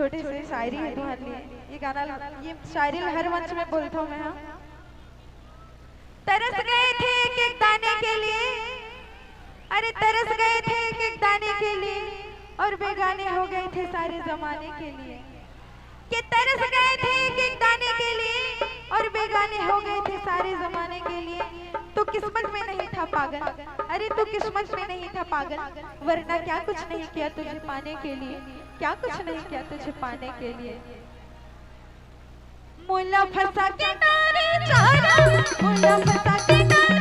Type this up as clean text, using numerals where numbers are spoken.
छोटी सी शायरी है तुम्हारे लिए। ये गाना, ये शायरी हर मंच में बोलता हूँ मैं। हाँ, तरस गए थे एक एक दाने के लिए, अरे तरस गए थे एक एक दाने के लिए, और बेगाने हो गए थे सारे जमाने के लिए। कि तरस गए थे एक एक दाने के लिए, और बेगाने हो गए थे सारे जमाने के लिए। तू किस्मत में नहीं था पागल, अरे तू किस्मत में नहीं था पागल, वरना क्या कुछ नहीं किया तुझे पाने के लिए, क्या कुछ नहीं किया तुझे पाने के लिए। मुल्ला फंसा के डारे चारा, मुल्ला फंसा के डारे